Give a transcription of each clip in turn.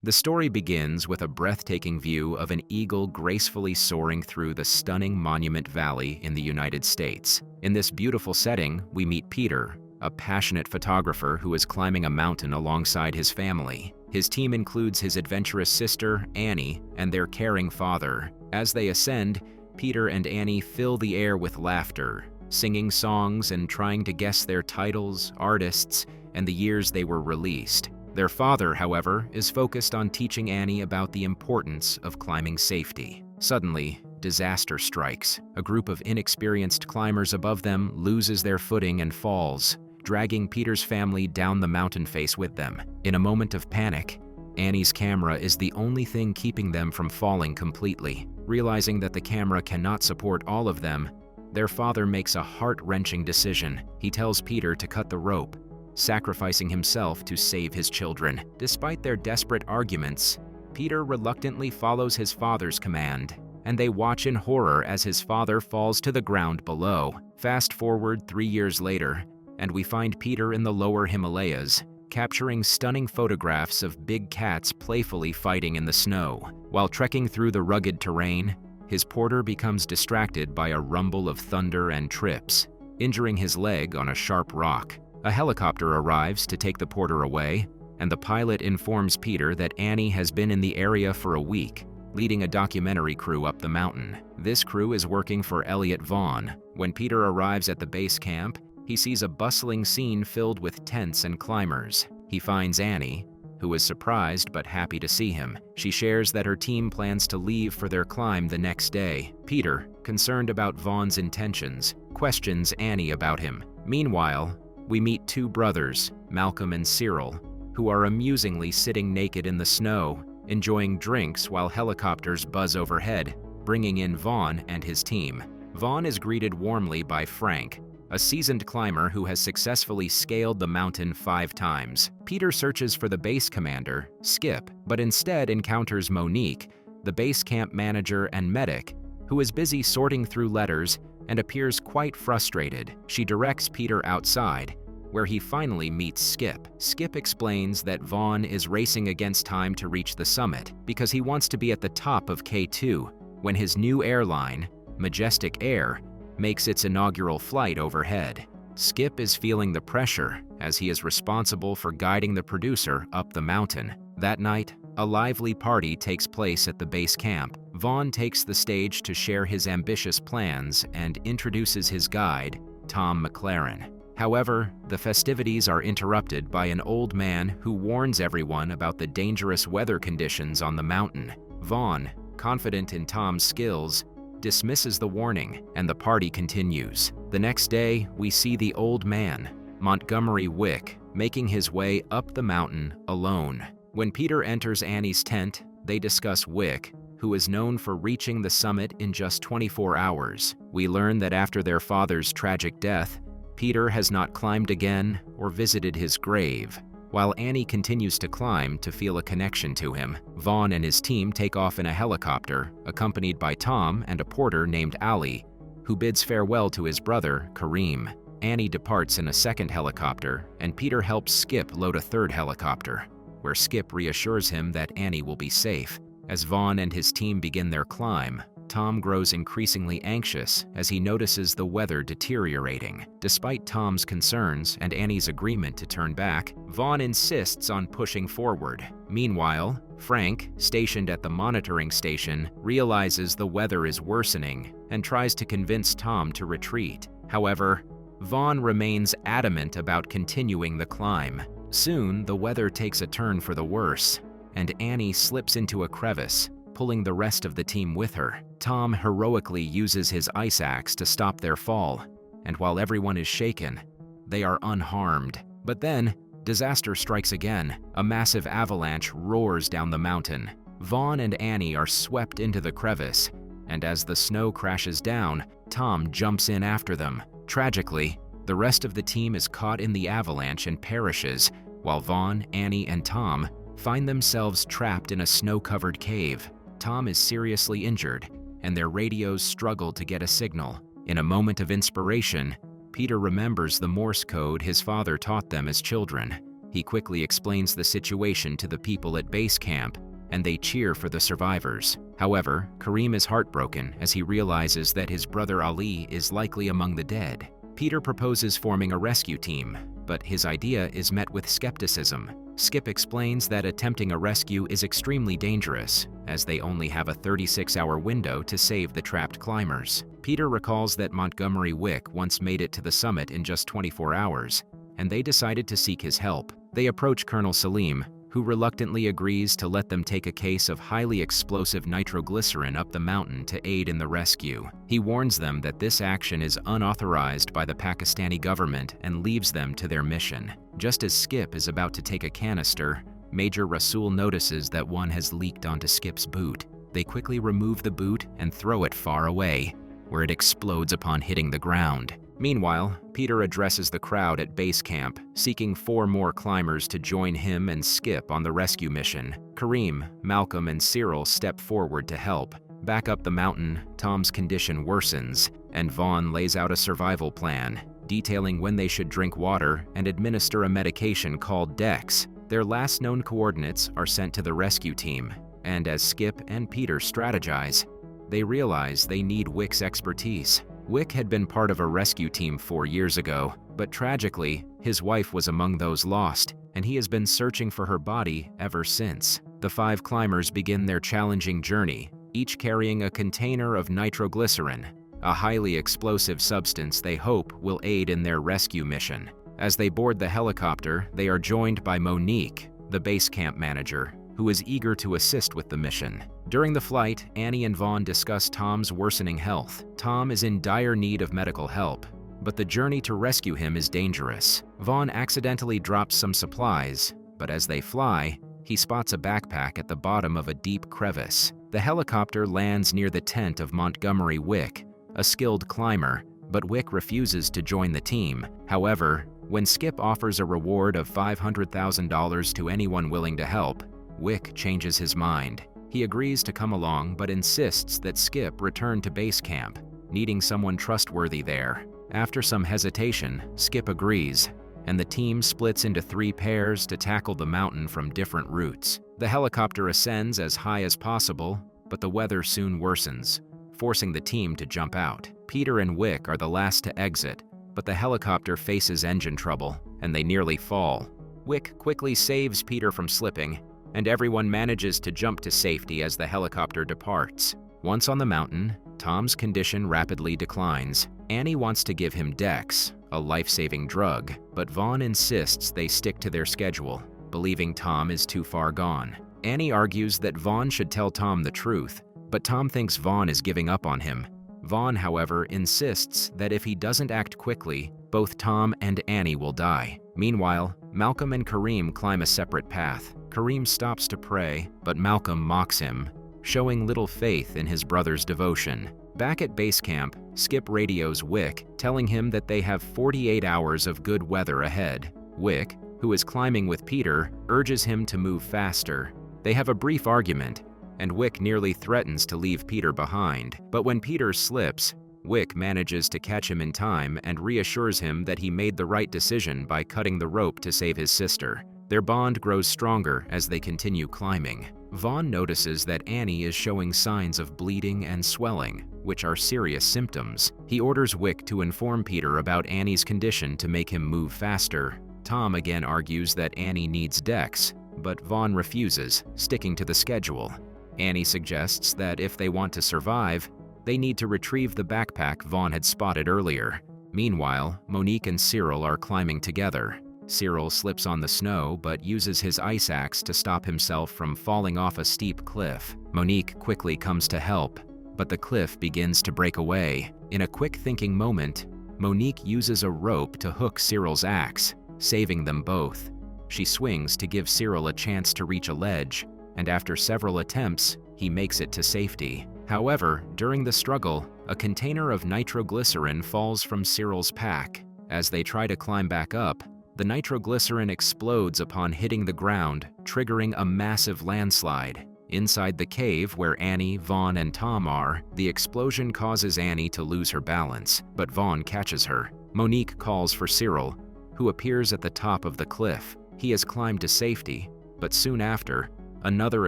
The story begins with a breathtaking view of an eagle gracefully soaring through the stunning Monument Valley in the United States. In this beautiful setting, we meet Peter, a passionate photographer who is climbing a mountain alongside his family. His team includes his adventurous sister, Annie, and their caring father. As they ascend, Peter and Annie fill the air with laughter, singing songs and trying to guess their titles, artists, and the years they were released. Their father, however, is focused on teaching Annie about the importance of climbing safety. Suddenly, disaster strikes. A group of inexperienced climbers above them loses their footing and falls, dragging Peter's family down the mountain face with them. In a moment of panic, Annie's camera is the only thing keeping them from falling completely. Realizing that the camera cannot support all of them, their father makes a heart-wrenching decision. He tells Peter to cut the rope, sacrificing himself to save his children. Despite their desperate arguments, Peter reluctantly follows his father's command, and they watch in horror as his father falls to the ground below. Fast forward 3 years later, and we find Peter in the lower Himalayas, capturing stunning photographs of big cats playfully fighting in the snow. While trekking through the rugged terrain, his porter becomes distracted by a rumble of thunder and trips, injuring his leg on a sharp rock. A helicopter arrives to take the porter away, and the pilot informs Peter that Annie has been in the area for a week, leading a documentary crew up the mountain. This crew is working for Elliot Vaughn. When Peter arrives at the base camp, he sees a bustling scene filled with tents and climbers. He finds Annie, who is surprised but happy to see him. She shares that her team plans to leave for their climb the next day. Peter, concerned about Vaughn's intentions, questions Annie about him. Meanwhile, we meet two brothers, Malcolm and Cyril, who are amusingly sitting naked in the snow, enjoying drinks while helicopters buzz overhead, bringing in Vaughn and his team. Vaughn is greeted warmly by Frank, a seasoned climber who has successfully scaled the mountain 5 times. Peter searches for the base commander, Skip, but instead encounters Monique, the base camp manager and medic, who is busy sorting through letters and appears quite frustrated. She directs Peter outside, where he finally meets Skip. Skip explains that Vaughn is racing against time to reach the summit because he wants to be at the top of K2 when his new airline, Majestic Air, makes its inaugural flight overhead. Skip is feeling the pressure as he is responsible for guiding the producer up the mountain. That night, a lively party takes place at the base camp. Vaughn takes the stage to share his ambitious plans and introduces his guide, Tom McLaren. However, the festivities are interrupted by an old man who warns everyone about the dangerous weather conditions on the mountain. Vaughn, confident in Tom's skills, dismisses the warning, and the party continues. The next day, we see the old man, Montgomery Wick, making his way up the mountain alone. When Peter enters Annie's tent, they discuss Wick, who is known for reaching the summit in just 24 hours. We learn that after their father's tragic death, Peter has not climbed again or visited his grave. While Annie continues to climb to feel a connection to him, Vaughn and his team take off in a helicopter, accompanied by Tom and a porter named Ali, who bids farewell to his brother, Kareem. Annie departs in a second helicopter, and Peter helps Skip load a third helicopter, where Skip reassures him that Annie will be safe. As Vaughn and his team begin their climb, Tom grows increasingly anxious as he notices the weather deteriorating. Despite Tom's concerns and Annie's agreement to turn back, Vaughn insists on pushing forward. Meanwhile, Frank, stationed at the monitoring station, realizes the weather is worsening and tries to convince Tom to retreat. However, Vaughn remains adamant about continuing the climb. Soon, the weather takes a turn for the worse, and Annie slips into a crevice, pulling the rest of the team with her. Tom heroically uses his ice axe to stop their fall, and while everyone is shaken, they are unharmed. But then, disaster strikes again. A massive avalanche roars down the mountain. Vaughn and Annie are swept into the crevice, and as the snow crashes down, Tom jumps in after them. Tragically, the rest of the team is caught in the avalanche and perishes, while Vaughn, Annie, and Tom find themselves trapped in a snow-covered cave. Tom is seriously injured, and their radios struggle to get a signal. In a moment of inspiration, Peter remembers the Morse code his father taught them as children. He quickly explains the situation to the people at base camp, and they cheer for the survivors. However, Kareem is heartbroken as he realizes that his brother Ali is likely among the dead. Peter proposes forming a rescue team, but his idea is met with skepticism. Skip explains that attempting a rescue is extremely dangerous, as they only have a 36-hour window to save the trapped climbers. Peter recalls that Montgomery Wick once made it to the summit in just 24 hours, and they decided to seek his help. They approach Colonel Salim, who reluctantly agrees to let them take a case of highly explosive nitroglycerin up the mountain to aid in the rescue. He warns them that this action is unauthorized by the Pakistani government and leaves them to their mission. Just as Skip is about to take a canister, Major Rasul notices that one has leaked onto Skip's boot. They quickly remove the boot and throw it far away, where it explodes upon hitting the ground. Meanwhile, Peter addresses the crowd at base camp, seeking 4 more climbers to join him and Skip on the rescue mission. Kareem, Malcolm, and Cyril step forward to help. Back up the mountain, Tom's condition worsens, and Vaughn lays out a survival plan, detailing when they should drink water and administer a medication called Dex. Their last known coordinates are sent to the rescue team, and as Skip and Peter strategize, they realize they need Wick's expertise. Wick had been part of a rescue team 4 years ago, but tragically, his wife was among those lost, and he has been searching for her body ever since. The 5 climbers begin their challenging journey, each carrying a container of nitroglycerin, a highly explosive substance they hope will aid in their rescue mission. As they board the helicopter, they are joined by Monique, the base camp manager, who is eager to assist with the mission. During the flight, Annie and Vaughn discuss Tom's worsening health. Tom is in dire need of medical help, but the journey to rescue him is dangerous. Vaughn accidentally drops some supplies, but as they fly, he spots a backpack at the bottom of a deep crevice. The helicopter lands near the tent of Montgomery Wick, a skilled climber, but Wick refuses to join the team. However, when Skip offers a reward of $500,000 to anyone willing to help, Wick changes his mind. He agrees to come along but insists that Skip return to base camp, needing someone trustworthy there. After some hesitation, Skip agrees, and the team splits into 3 pairs to tackle the mountain from different routes. The helicopter ascends as high as possible, but the weather soon worsens, forcing the team to jump out. Peter and Wick are the last to exit, but the helicopter faces engine trouble, and they nearly fall. Wick quickly saves Peter from slipping, and everyone manages to jump to safety as the helicopter departs. Once on the mountain, Tom's condition rapidly declines. Annie wants to give him Dex, a life-saving drug, but Vaughn insists they stick to their schedule, believing Tom is too far gone. Annie argues that Vaughn should tell Tom the truth, but Tom thinks Vaughn is giving up on him. Vaughn, however, insists that if he doesn't act quickly, both Tom and Annie will die. Meanwhile, Malcolm and Kareem climb a separate path. Kareem stops to pray, but Malcolm mocks him, showing little faith in his brother's devotion. Back at base camp, Skip radios Wick, telling him that they have 48 hours of good weather ahead. Wick, who is climbing with Peter, urges him to move faster. They have a brief argument, and Wick nearly threatens to leave Peter behind. But when Peter slips, Wick manages to catch him in time and reassures him that he made the right decision by cutting the rope to save his sister. Their bond grows stronger as they continue climbing. Vaughn notices that Annie is showing signs of bleeding and swelling, which are serious symptoms. He orders Wick to inform Peter about Annie's condition to make him move faster. Tom again argues that Annie needs Dex, but Vaughn refuses, sticking to the schedule. Annie suggests that if they want to survive, they need to retrieve the backpack Vaughn had spotted earlier. Meanwhile, Monique and Cyril are climbing together. Cyril slips on the snow but uses his ice axe to stop himself from falling off a steep cliff. Monique quickly comes to help, but the cliff begins to break away. In a quick thinking moment, Monique uses a rope to hook Cyril's axe, saving them both. She swings to give Cyril a chance to reach a ledge, and after several attempts, he makes it to safety. However, during the struggle, a container of nitroglycerin falls from Cyril's pack. As they try to climb back up, the nitroglycerin explodes upon hitting the ground, triggering a massive landslide. Inside the cave where Annie, Vaughn, and Tom are, the explosion causes Annie to lose her balance, but Vaughn catches her. Monique calls for Cyril, who appears at the top of the cliff. He has climbed to safety, but soon after, another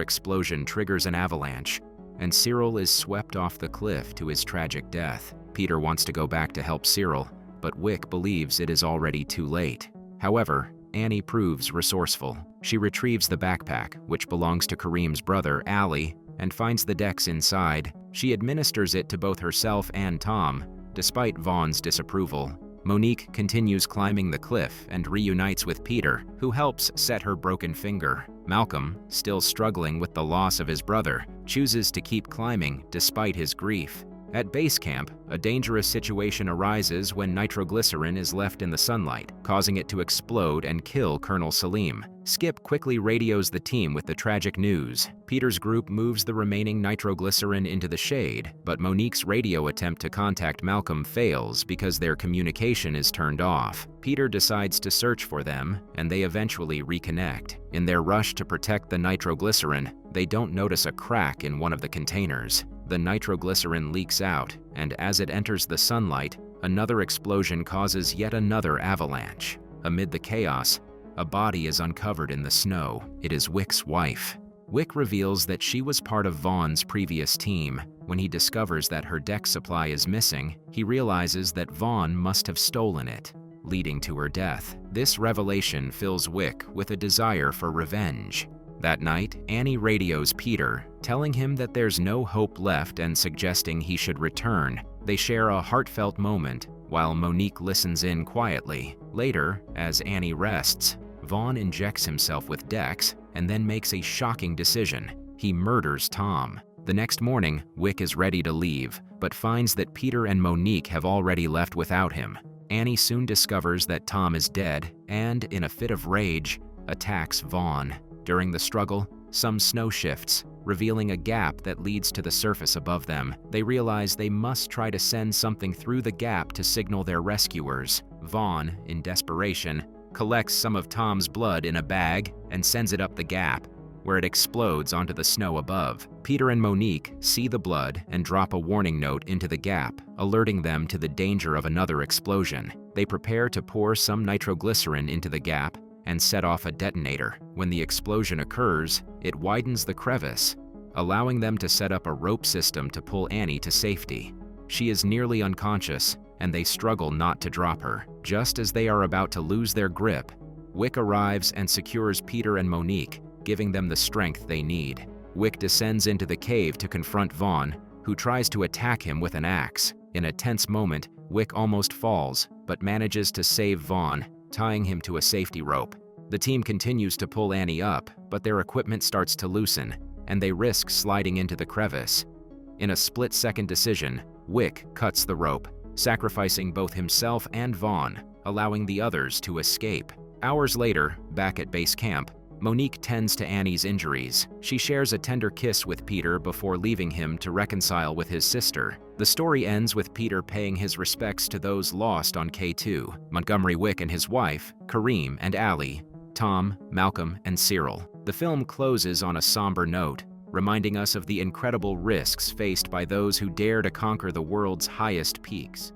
explosion triggers an avalanche, and Cyril is swept off the cliff to his tragic death. Peter wants to go back to help Cyril, but Wick believes it is already too late. However, Annie proves resourceful. She retrieves the backpack, which belongs to Kareem's brother, Ali, and finds the decks inside. She administers it to both herself and Tom, despite Vaughn's disapproval. Monique continues climbing the cliff and reunites with Peter, who helps set her broken finger. Malcolm, still struggling with the loss of his brother, chooses to keep climbing despite his grief. At base camp, a dangerous situation arises when nitroglycerin is left in the sunlight, causing it to explode and kill Colonel Salim. Skip quickly radios the team with the tragic news. Peter's group moves the remaining nitroglycerin into the shade, but Monique's radio attempt to contact Malcolm fails because their communication is turned off. Peter decides to search for them, and they eventually reconnect. In their rush to protect the nitroglycerin, they don't notice a crack in one of the containers. The nitroglycerin leaks out, and as it enters the sunlight, another explosion causes yet another avalanche. Amid the chaos, a body is uncovered in the snow. It is Wick's wife. Wick reveals that she was part of Vaughn's previous team. When he discovers that her deck supply is missing, he realizes that Vaughn must have stolen it, leading to her death. This revelation fills Wick with a desire for revenge. That night, Annie radios Peter, telling him that there's no hope left and suggesting he should return. They share a heartfelt moment, while Monique listens in quietly. Later, as Annie rests, Vaughn injects himself with Dex and then makes a shocking decision. He murders Tom. The next morning, Wick is ready to leave, but finds that Peter and Monique have already left without him. Annie soon discovers that Tom is dead and, in a fit of rage, attacks Vaughn. During the struggle, some snow shifts, revealing a gap that leads to the surface above them. They realize they must try to send something through the gap to signal their rescuers. Vaughn, in desperation, collects some of Tom's blood in a bag and sends it up the gap, where it explodes onto the snow above. Peter and Monique see the blood and drop a warning note into the gap, alerting them to the danger of another explosion. They prepare to pour some nitroglycerin into the gap and set off a detonator. When the explosion occurs, it widens the crevice, allowing them to set up a rope system to pull Annie to safety. She is nearly unconscious, and they struggle not to drop her. Just as they are about to lose their grip, Wick arrives and secures Peter and Monique, giving them the strength they need. Wick descends into the cave to confront Vaughn, who tries to attack him with an axe. In a tense moment, Wick almost falls, but manages to save Vaughn, tying him to a safety rope. The team continues to pull Annie up, but their equipment starts to loosen, and they risk sliding into the crevice. In a split-second decision, Wick cuts the rope, sacrificing both himself and Vaughn, allowing the others to escape. Hours later, back at base camp, Monique tends to Annie's injuries. She shares a tender kiss with Peter before leaving him to reconcile with his sister. The story ends with Peter paying his respects to those lost on K2, Montgomery Wick and his wife, Kareem and Ali, Tom, Malcolm, and Cyril. The film closes on a somber note, reminding us of the incredible risks faced by those who dare to conquer the world's highest peaks.